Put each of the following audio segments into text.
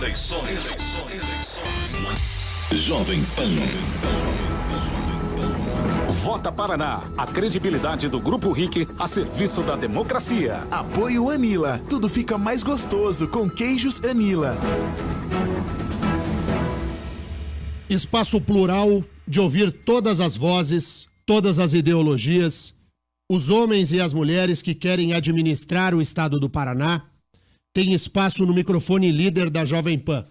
Eleições. Jovem Pan. Vota Paraná, a credibilidade do Grupo RIC a serviço da democracia. Apoio Anila, tudo fica mais gostoso com queijos Anila. Espaço plural de ouvir todas as vozes, todas as ideologias, os homens e as mulheres que querem administrar o estado do Paraná. Tem espaço no microfone líder da Jovem Pan.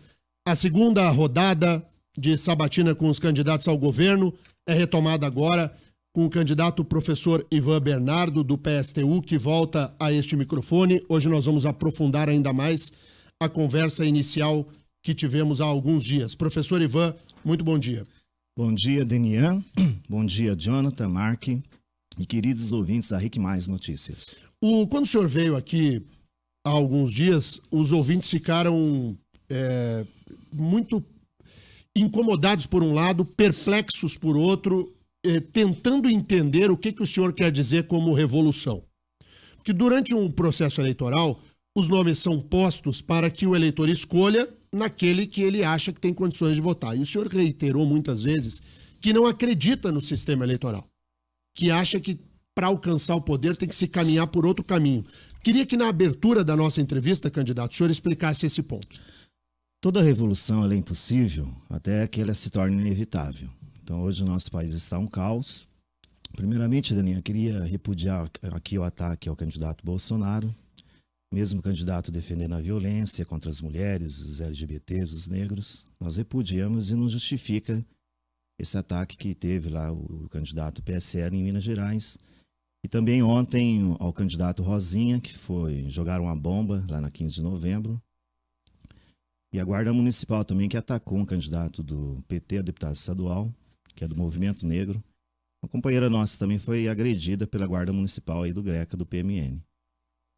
A segunda rodada de sabatina com os candidatos ao governo é retomada agora com o candidato professor Ivan Bernardo, do PSTU, que volta a este microfone. Hoje nós vamos aprofundar ainda mais a conversa inicial que tivemos há alguns dias. Professor Ivan, muito bom dia. Bom dia, Denian. Bom dia, Jonathan, Mark e queridos ouvintes da RIC Mais Notícias. Quando o senhor veio aqui há alguns dias, os ouvintes ficaram muito incomodados por um lado, perplexos por outro, tentando entender o que o senhor quer dizer como revolução. Porque durante um processo eleitoral, os nomes são postos para que o eleitor escolha naquele que ele acha que tem condições de votar. E o senhor reiterou muitas vezes que não acredita no sistema eleitoral, que acha que para alcançar o poder tem que se caminhar por outro caminho. Queria que na abertura da nossa entrevista, candidato, o senhor explicasse esse ponto. Toda revolução ela é impossível até que ela se torne inevitável. Então hoje o nosso país está um caos. Primeiramente, Daniel, eu queria repudiar aqui o ataque ao candidato Bolsonaro, mesmo candidato defendendo a violência contra as mulheres, os LGBTs, os negros. Nós repudiamos e não justifica esse ataque que teve lá o candidato PSL em Minas Gerais. E também ontem ao candidato Rosinha, que jogaram uma bomba lá na 15 de novembro. E a Guarda Municipal também, que atacou um candidato do PT, a deputado estadual, que é do Movimento Negro. Uma companheira nossa também foi agredida pela Guarda Municipal aí do GRECA, do PMN.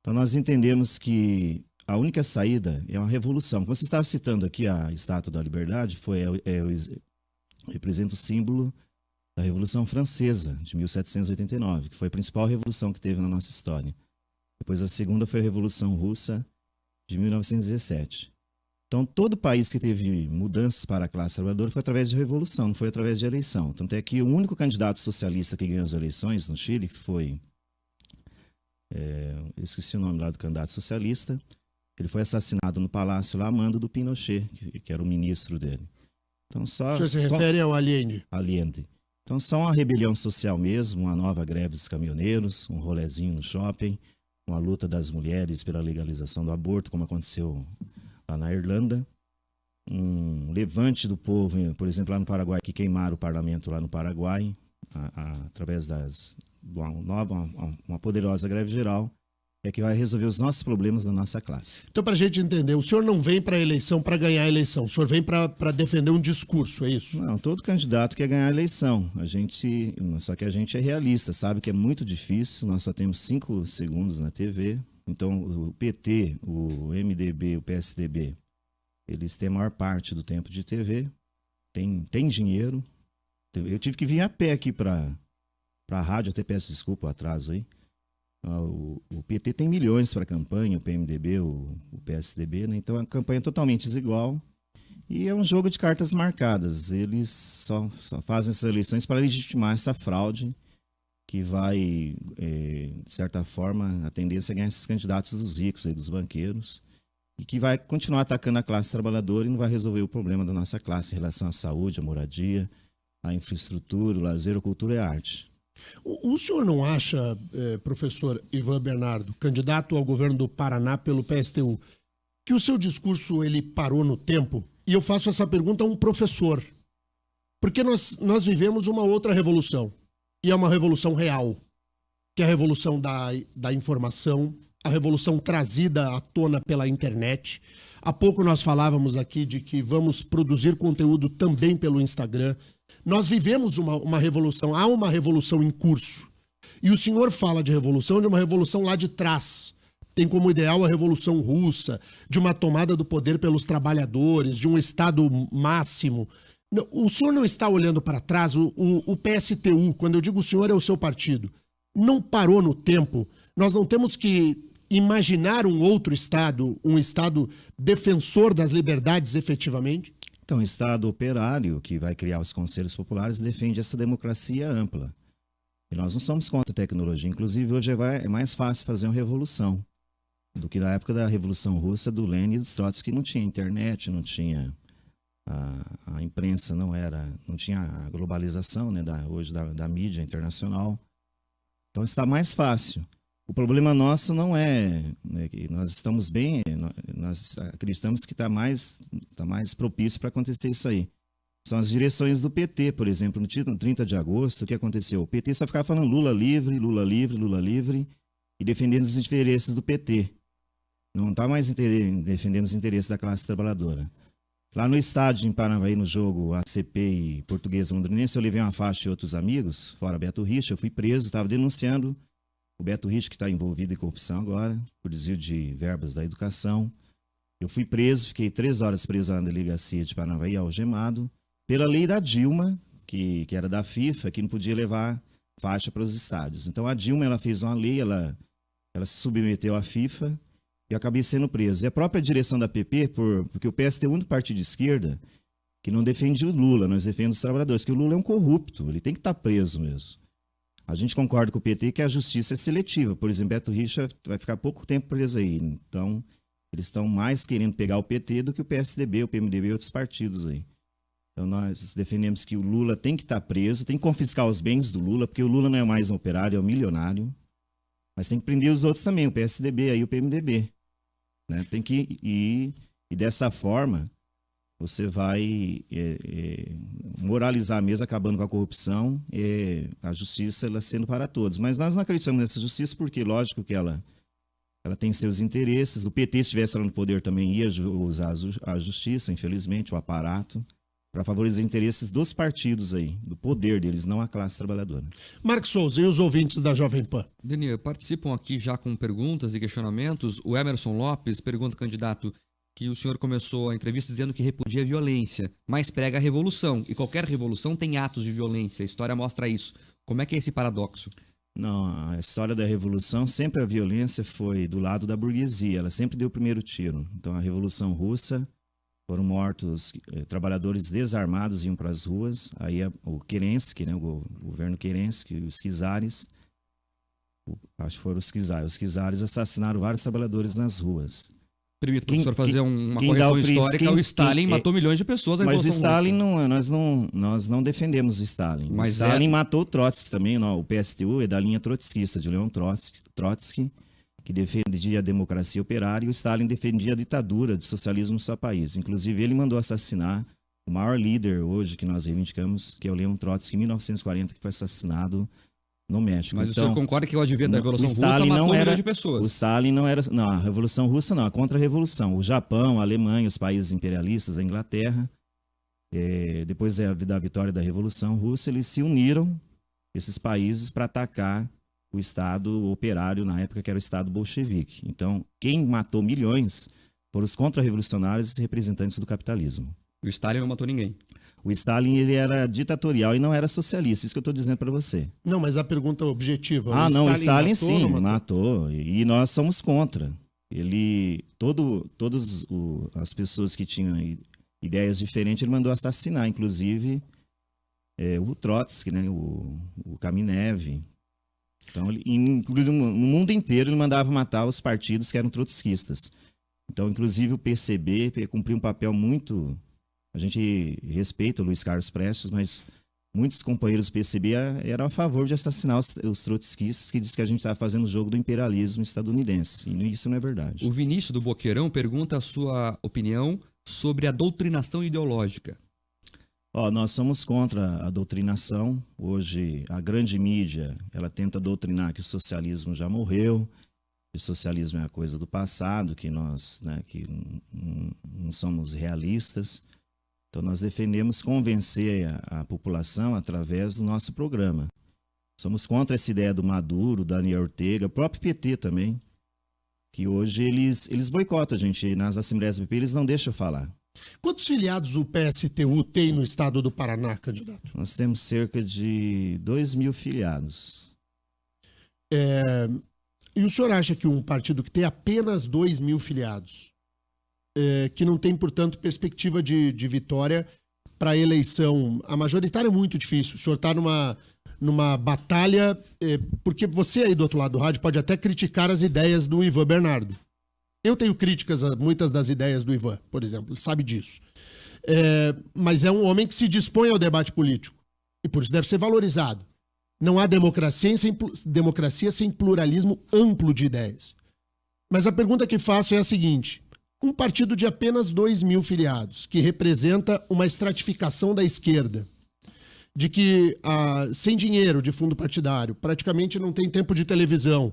Então nós entendemos que a única saída é uma revolução. Como você estava citando aqui, a Estátua da Liberdade representa o símbolo da Revolução Francesa, de 1789, que foi a principal revolução que teve na nossa história. Depois a segunda foi a Revolução Russa, de 1917. Então, todo país que teve mudanças para a classe trabalhadora foi através de revolução, não foi através de eleição. Tanto é que o único candidato socialista que ganhou as eleições no Chile foi... eu esqueci o nome lá do candidato socialista. Ele foi assassinado no palácio lá, a mando do Pinochet, que era o ministro dele. Então, o senhor se refere ao Allende? Allende. Então, só uma rebelião social mesmo, uma nova greve dos caminhoneiros, um rolezinho no shopping, uma luta das mulheres pela legalização do aborto, como aconteceu lá na Irlanda, um levante do povo, por exemplo, lá no Paraguai, que queimaram o parlamento lá no Paraguai, através uma poderosa greve geral, é que vai resolver os nossos problemas da nossa classe. Então, para a gente entender, o senhor não vem para a eleição para ganhar a eleição, o senhor vem para defender um discurso, é isso? Não, todo candidato quer ganhar a eleição. Só que a gente é realista, sabe que é muito difícil, nós só temos 5 segundos na TV. Então, o PT, o MDB, o PSDB, eles têm a maior parte do tempo de TV, tem dinheiro. Eu tive que vir a pé aqui para a rádio, até peço desculpa o atraso aí. O PT tem milhões para a campanha, o PMDB, o PSDB, né? Então a campanha é totalmente desigual e é um jogo de cartas marcadas. Eles só fazem essas eleições para legitimar essa fraude que vai, de certa forma, a tendência é ganhar esses candidatos dos ricos, aí, dos banqueiros, e que vai continuar atacando a classe trabalhadora e não vai resolver o problema da nossa classe em relação à saúde, à moradia, à infraestrutura, o lazer, a cultura e a arte. O senhor não acha, professor Ivan Bernardo, candidato ao governo do Paraná pelo PSTU, que o seu discurso ele parou no tempo? E eu faço essa pergunta a um professor. Porque nós vivemos uma outra revolução. E é uma revolução real, que é a revolução da informação, a revolução trazida à tona pela internet. Há pouco nós falávamos aqui de que vamos produzir conteúdo também pelo Instagram. Nós vivemos uma revolução, há uma revolução em curso. E o senhor fala de uma revolução lá de trás. Tem como ideal a Revolução Russa, de uma tomada do poder pelos trabalhadores, de um Estado máximo. O senhor não está olhando para trás, o PSTU, quando eu digo o senhor é o seu partido, não parou no tempo. Nós não temos que imaginar um outro Estado, um Estado defensor das liberdades efetivamente? Então, o Estado operário, que vai criar os conselhos populares, defende essa democracia ampla. E nós não somos contra a tecnologia. Inclusive, hoje é mais fácil fazer uma revolução do que na época da Revolução Russa, do Lenin e dos Trotsky, que não tinha internet, não tinha a imprensa, não tinha a globalização, né, hoje da mídia internacional. Então, está mais fácil. O problema nosso não é, né, que nós estamos bem, nós acreditamos que está mais propício para acontecer isso aí. São as direções do PT, por exemplo, no 30 de agosto, o que aconteceu? O PT só ficava falando Lula livre, Lula livre, Lula livre, e defendendo os interesses do PT. Não está mais defendendo os interesses da classe trabalhadora. Lá no estádio, em Paranavaí, no jogo ACP e Portuguesa Londrinense, eu levei uma faixa e outros amigos, fora Beto Richa, eu fui preso, estava denunciando o Beto Richa, que está envolvido em corrupção agora, por desvio de verbas da educação. Eu fui preso, fiquei 3 horas preso na delegacia de Paranavaí, algemado, pela lei da Dilma, que era da FIFA, que não podia levar faixa para os estádios. Então a Dilma, ela fez uma lei, ela se submeteu à FIFA, e eu acabei sendo preso. E a própria direção da PP, porque o PST é o único partido de esquerda que não defende o Lula, nós defendemos os trabalhadores, que o Lula é um corrupto, ele tem que estar preso mesmo. A gente concorda com o PT que a justiça é seletiva. Por exemplo, Beto Richa vai ficar pouco tempo preso aí. Então, eles estão mais querendo pegar o PT do que o PSDB, o PMDB e outros partidos aí. Então, nós defendemos que o Lula tem que estar preso, tem que confiscar os bens do Lula, porque o Lula não é mais um operário, é um milionário. Mas tem que prender os outros também, o PSDB e o PMDB. Né? Tem que ir, e dessa forma você vai moralizar mesmo, acabando com a corrupção, a justiça ela sendo para todos. Mas nós não acreditamos nessa justiça porque, lógico que ela tem seus interesses. O PT, se estivesse lá no poder, também ia usar a justiça, infelizmente, o aparato, para favorecer os interesses dos partidos aí, do poder deles, não a classe trabalhadora. Marcos Souza, e os ouvintes da Jovem Pan? Daniel, participam aqui já com perguntas e questionamentos. O Emerson Lopes pergunta, candidato, que o senhor começou a entrevista dizendo que repudia a violência, mas prega a revolução. E qualquer revolução tem atos de violência. A história mostra isso. Como é que é esse paradoxo? Não, a história da revolução, sempre a violência foi do lado da burguesia. Ela sempre deu o primeiro tiro. Então, a Revolução Russa, foram mortos trabalhadores desarmados, iam para as ruas. Aí o Kerensky, né, o governo Kerensky, os czares, acho que foram os czares assassinaram vários trabalhadores nas ruas. Permita, professor, fazer uma correção histórica. O Stalin matou milhões de pessoas na Mas o Revolução Stalin, Russa. nós não defendemos o Stalin. Mas o Stalin matou o Trotsky também. Não, o PSTU é da linha trotskista, de Leon Trotsky, que defendia a democracia operária, e o Stalin defendia a ditadura do socialismo no seu país. Inclusive, ele mandou assassinar o maior líder hoje que nós reivindicamos, que é o Leon Trotsky, em 1940, que foi assassinado no México. Mas então, o senhor concorda que o advento da Revolução Russa Stalin matou não era, milhões de pessoas? O Stalin não era... Não, a Revolução Russa não, a Contra-Revolução. O Japão, a Alemanha, os países imperialistas, a Inglaterra, depois da vitória da Revolução Russa, eles se uniram, esses países, para atacar o Estado operário, na época que era o Estado bolchevique. Então, quem matou milhões foram os contra-revolucionários e representantes do capitalismo. O Stalin não matou ninguém. O Stalin, ele era ditatorial e não era socialista, isso que eu estou dizendo para você. Não, mas a pergunta objetiva. O Stalin matou, sim, matou. E nós somos contra. Todas as pessoas que tinham ideias diferentes, ele mandou assassinar, inclusive o Trotsky, né, o Kamenev. Então, inclusive, no mundo inteiro, ele mandava matar os partidos que eram trotskistas. Então, inclusive, o PCB cumpriu um papel muito... A gente respeita o Luiz Carlos Prestes, mas muitos companheiros do PCB eram a favor de assassinar os trotskistas, que diz que a gente está fazendo o jogo do imperialismo estadunidense. E isso não é verdade. O Vinícius do Boqueirão pergunta a sua opinião sobre a doutrinação ideológica. Nós somos contra a doutrinação. Hoje, a grande mídia, ela tenta doutrinar que o socialismo já morreu, que o socialismo é a coisa do passado, que nós, né, que não somos realistas. Então, nós defendemos convencer a população através do nosso programa. Somos contra essa ideia do Maduro, Daniel Ortega, o próprio PT também, que hoje eles boicotam a gente. Nas assembleias do PP, eles não deixam falar. Quantos filiados o PSTU tem no estado do Paraná, candidato? Nós temos cerca de 2.000 filiados. E o senhor acha que um partido que tem apenas 2 mil filiados, que não tem, portanto, perspectiva de vitória para a eleição, a majoritária é muito difícil, o senhor está numa batalha, porque você aí do outro lado do rádio pode até criticar as ideias do Ivan Bernardo. Eu tenho críticas a muitas das ideias do Ivan, por exemplo, ele sabe disso. Mas é um homem que se dispõe ao debate político e por isso deve ser valorizado. Não há democracia sem pluralismo amplo de ideias. Mas a pergunta que faço é a seguinte: um partido de apenas 2 mil filiados, que representa uma estratificação da esquerda, de que sem dinheiro de fundo partidário, praticamente não tem tempo de televisão,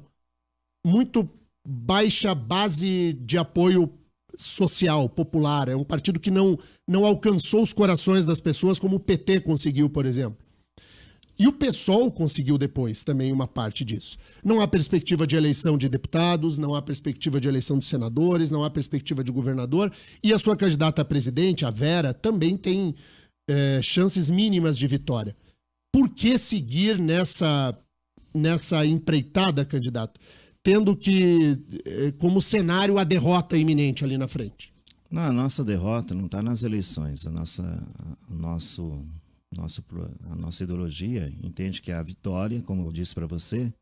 muito baixa base de apoio social, popular, é um partido que não alcançou os corações das pessoas como o PT conseguiu, por exemplo. E o PSOL conseguiu depois também uma parte disso. Não há perspectiva de eleição de deputados, não há perspectiva de eleição de senadores, não há perspectiva de governador. E a sua candidata a presidente, a Vera, também tem chances mínimas de vitória. Por que seguir nessa empreitada, candidato, tendo que, como cenário, a derrota iminente ali na frente? Não, a nossa derrota não está nas eleições. A nossa ideologia entende que a vitória, como eu disse para você,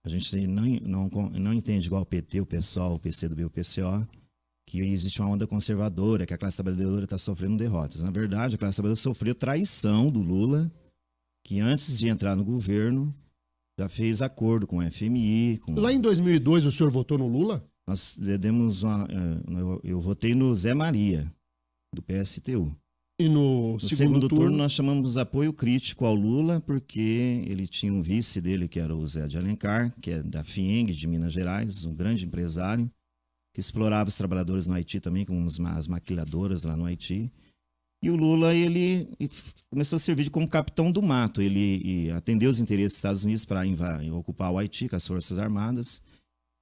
a gente não entende igual o PT, o PSOL, o PCdoB, o PCO, que existe uma onda conservadora, que a classe trabalhadora está sofrendo derrotas. Na verdade, a classe trabalhadora sofreu traição do Lula, que antes de entrar no governo já fez acordo com o FMI. Lá em 2002 o senhor votou no Lula? Nós demos eu votei no Zé Maria, do PSTU. E no segundo turno nós chamamos apoio crítico ao Lula, porque ele tinha um vice dele, que era o Zé de Alencar, que é da FIENG, de Minas Gerais, um grande empresário, que explorava os trabalhadores no Haiti também, com as maquiladoras lá no Haiti. E o Lula, ele começou a servir como capitão do mato. Ele atendeu os interesses dos Estados Unidos para ocupar o Haiti com as Forças Armadas.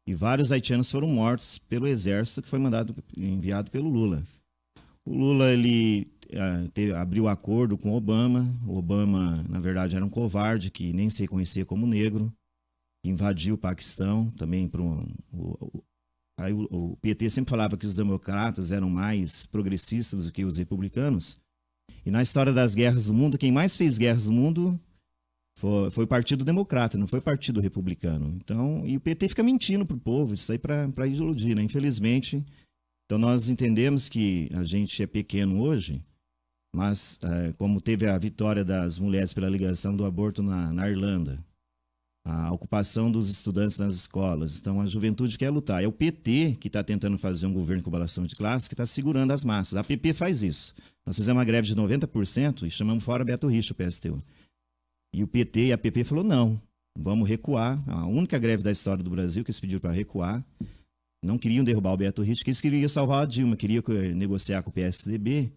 E vários haitianos foram mortos pelo exército que foi enviado pelo Lula. O Lula, ele abriu acordo com o Obama. O Obama, na verdade, era um covarde que nem se reconhecia como negro. Invadiu o Paquistão também para Aí o PT sempre falava que os democratas eram mais progressistas do que os republicanos. E na história das guerras do mundo, quem mais fez guerras do mundo foi o Partido Democrata, não foi o Partido Republicano. Então, e o PT fica mentindo para o povo, isso aí para iludir, né? Infelizmente. Então nós entendemos que a gente é pequeno hoje, mas como teve a vitória das mulheres pela ligação do aborto na Irlanda, a ocupação dos estudantes nas escolas. Então, a juventude quer lutar. É o PT que está tentando fazer um governo com abalação de classe, que está segurando as massas. A PP faz isso. Nós fizemos uma greve de 90% e chamamos fora Beto Richa, o PSTU. E o PT e a PP falou, não, vamos recuar. A única greve da história do Brasil que eles pediram para recuar. Não queriam derrubar o Beto Richa, que eles queriam salvar a Dilma, queriam negociar com o PSDB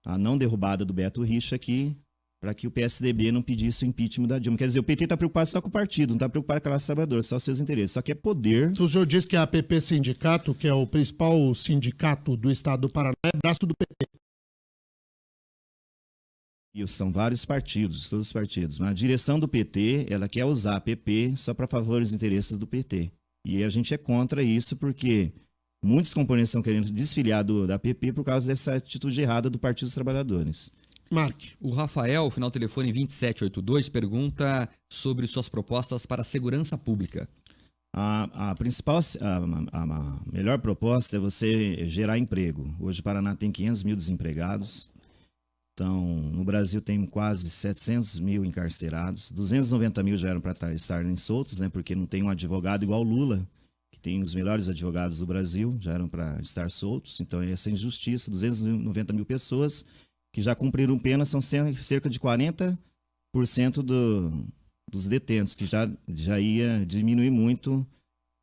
a não derrubada do Beto Richa aqui, para que o PSDB não pedisse o impeachment da Dilma. Quer dizer, o PT está preocupado só com o partido, não está preocupado com a classe trabalhadora, só seus interesses. Só que é poder. O senhor disse que a APP Sindicato, que é o principal sindicato do estado do Paraná, é braço do PT. E são vários partidos, todos os partidos. Mas a direção do PT, ela quer usar a APP só para favorecer os interesses do PT. E a gente é contra isso, porque muitos componentes estão querendo desfiliar da APP por causa dessa atitude errada do Partido dos Trabalhadores. Marque. O Rafael, final telefone 2782, pergunta sobre suas propostas para a segurança pública. A melhor proposta é você gerar emprego. Hoje o Paraná tem 500 mil desempregados. Então, no Brasil tem quase 700 mil encarcerados. 290 mil já eram para estarem soltos, né? Porque não tem um advogado igual o Lula, que tem os melhores advogados do Brasil, já eram para estar soltos. Então, essa injustiça, 290 mil pessoas que já cumpriram pena, são cerca de 40% dos detentos, que já ia diminuir muito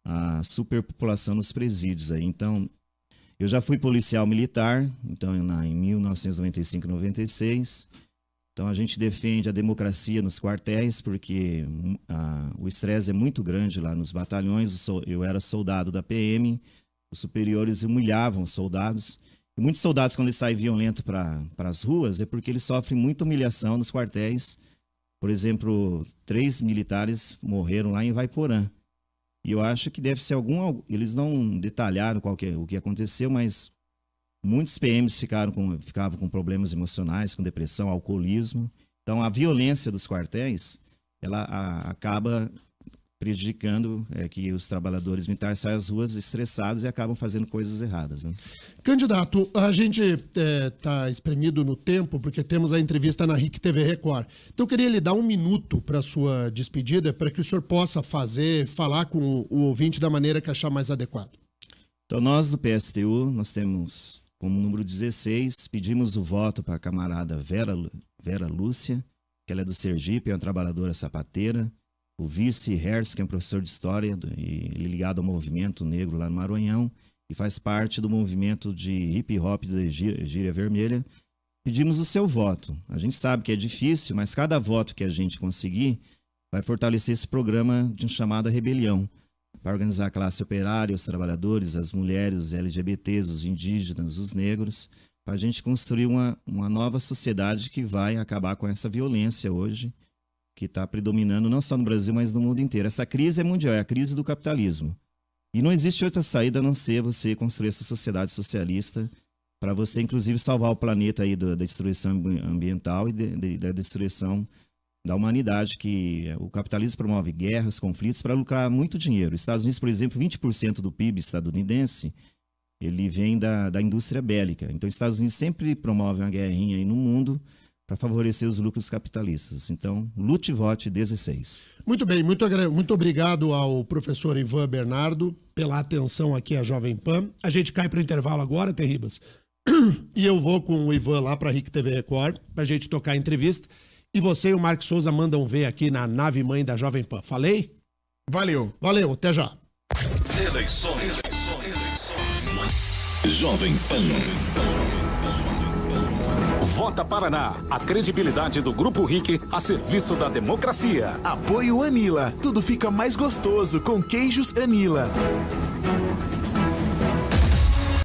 a superpopulação nos presídios. Aí. Então, eu já fui policial militar, então, em 1995 e 96. Então, a gente defende a democracia nos quartéis, porque o estresse é muito grande lá nos batalhões. Eu era soldado da PM, os superiores humilhavam os soldados. E muitos soldados, quando eles saem violentos para as ruas, é porque eles sofrem muita humilhação nos quartéis. Por exemplo, 3 militares morreram lá em Ivaiporã. E eu acho que deve ser eles não detalharam o que aconteceu, mas muitos PMs ficavam com problemas emocionais, com depressão, alcoolismo. Então, a violência dos quartéis, ela acaba prejudicando que os trabalhadores militares saem às ruas estressados e acabam fazendo coisas erradas, né? Candidato, a gente está espremido no tempo porque temos a entrevista na RIC TV Record. Então eu queria lhe dar 1 minuto para a sua despedida, para que o senhor possa falar com o ouvinte da maneira que achar mais adequado. Então nós do PSTU, nós temos como número 16, pedimos o voto para a camarada Vera Lúcia, que ela é do Sergipe, é uma trabalhadora sapateira. O vice Hertz, que é um professor de história, ele ligado ao movimento negro lá no Maranhão, e faz parte do movimento de hip hop da Gíria Vermelha. Pedimos o seu voto. A gente sabe que é difícil, mas cada voto que a gente conseguir vai fortalecer esse programa de chamada rebelião, para organizar a classe operária, os trabalhadores, as mulheres, os LGBTs, os indígenas, os negros, para a gente construir uma nova sociedade que vai acabar com essa violência hoje, que está predominando não só no Brasil, mas no mundo inteiro. Essa crise é mundial, é a crise do capitalismo. E não existe outra saída a não ser você construir essa sociedade socialista para você, inclusive, salvar o planeta aí da destruição ambiental e da destruição da humanidade, que o capitalismo promove guerras, conflitos para lucrar muito dinheiro. Os Estados Unidos, por exemplo, 20% do PIB estadunidense, ele vem da indústria bélica. Então, os Estados Unidos sempre promovem uma guerrinha aí no mundo para favorecer os lucros capitalistas. Então, lute e vote 16. Muito bem, muito obrigado ao professor Ivan Bernardo pela atenção aqui à Jovem Pan. A gente cai para o intervalo agora, Terribas, e eu vou com o Ivan lá para a RIC TV Record, para a gente tocar a entrevista. E você e o Marcos Souza mandam ver aqui na nave mãe da Jovem Pan. Falei? Valeu. Valeu, até já. Eleições. Jovem Pan. Vota Paraná, a credibilidade do Grupo RIC a serviço da democracia. Apoio Anila. Tudo fica mais gostoso com queijos Anila.